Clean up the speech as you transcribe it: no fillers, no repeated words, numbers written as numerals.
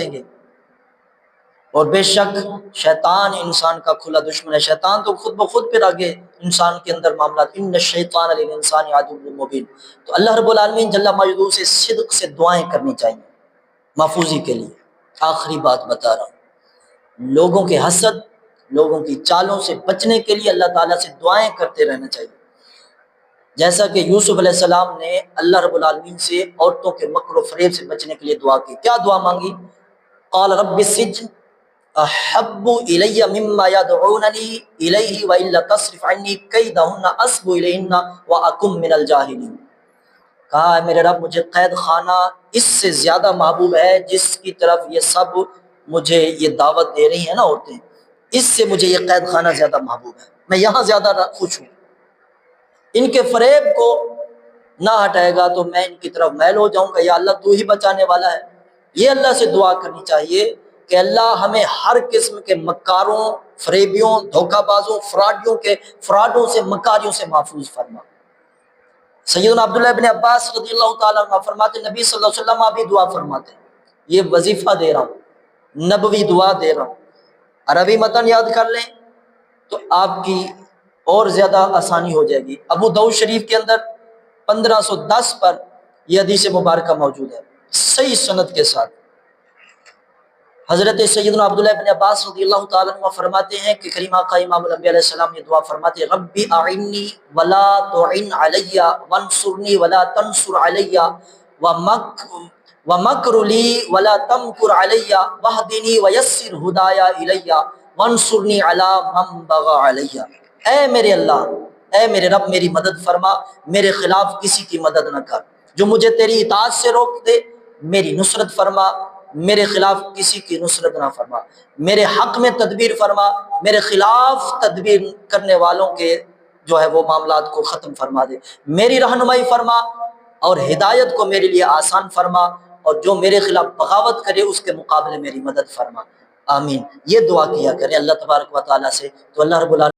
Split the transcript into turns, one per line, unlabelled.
دیں گے۔ اور بے شک شیطان انسان کا کھلا دشمن ہے، شیطان تو خود بخود پھر آگے انسان کے اندر معاملات، ان الشیطان للانسان عدو مبین۔ تو اللہ رب العالمین جل مجدہ سے صدق سے دعائیں کرنی چاہیے محفوظی کے لیے۔ آخری بات بتا رہا ہوں، لوگوں کے حسد، لوگوں کی چالوں سے بچنے کے لیے اللہ تعالیٰ سے دعائیں کرتے رہنا چاہیے، جیسا کہ یوسف علیہ السلام نے اللہ رب العالمین سے عورتوں کے مکر و فریب سے بچنے کے لیے دعا کی۔ کیا دعا مانگی؟ قال رب السجن احب الی مما یدعوننی الیہ والا تصرف عنی کیدہن اصب الیہن واکن من الجاہلین۔ کہا ہے میرے رب مجھے قید خانہ اس سے زیادہ محبوب ہے جس کی طرف یہ سب مجھے یہ دعوت دے رہی ہیں نا عورتیں، اس سے مجھے یہ قید خانہ زیادہ محبوب ہے، میں یہاں زیادہ خوش ہوں۔ ان کے فریب کو نہ ہٹائے گا تو میں ان کی طرف میل ہو جاؤں گا، یا اللہ تو ہی بچانے والا ہے۔ یہ اللہ سے دعا کرنی چاہیے کہ اللہ ہمیں ہر قسم کے مکاروں، فریبیوں، دھوکہ بازوں، فراڈوں سے، مکاریوں سے محفوظ فرما۔ سیدنا عبداللہ ابن عباس رضی اللہ تعالیٰ عنہ فرماتے نبی صلی اللہ علیہ وسلم ابھی دعا فرماتے، یہ وظیفہ دے رہا ہوں، نبوی دعا دے رہا ہوں، عربی متن یاد کر لیں تو آپ کی اور زیادہ آسانی ہو جائے گی۔ ابو داؤد شریف کے اندر 1510 پر یہ حدیث مبارکہ موجود ہے صحیح سند کے ساتھ۔ حضرت سیدنا عبداللہ ابن عباس رضی اللہ تعالیٰ عنہ فرماتے ہیں کہ کریم آقا امام الانبیاء علیہ السلام یہ دعا فرماتے ہیں، ربی اعنی ولا تعن علی وانصرنی ولا تنصر علی ومکر لی ولا تمکر علی واہدنی ویسر ہدایا الی وانصرنی علی من بغى علی۔ اے میرے اللہ، اے میرے رب میری مدد فرما، میرے خلاف کسی کی مدد نہ کر، جو مجھے تیری اطاعت سے روک دے میری نصرت فرما، میرے خلاف کسی کی نصرت نہ فرما، میرے حق میں تدبیر فرما، میرے خلاف تدبیر کرنے والوں کے جو ہے وہ معاملات کو ختم فرما دے، میری رہنمائی فرما اور ہدایت کو میرے لیے آسان فرما، اور جو میرے خلاف بغاوت کرے اس کے مقابلے میری مدد فرما۔ آمین۔ یہ دعا کیا کریں اللہ تبارک و تعالیٰ سے، تو اللہ رب العالمین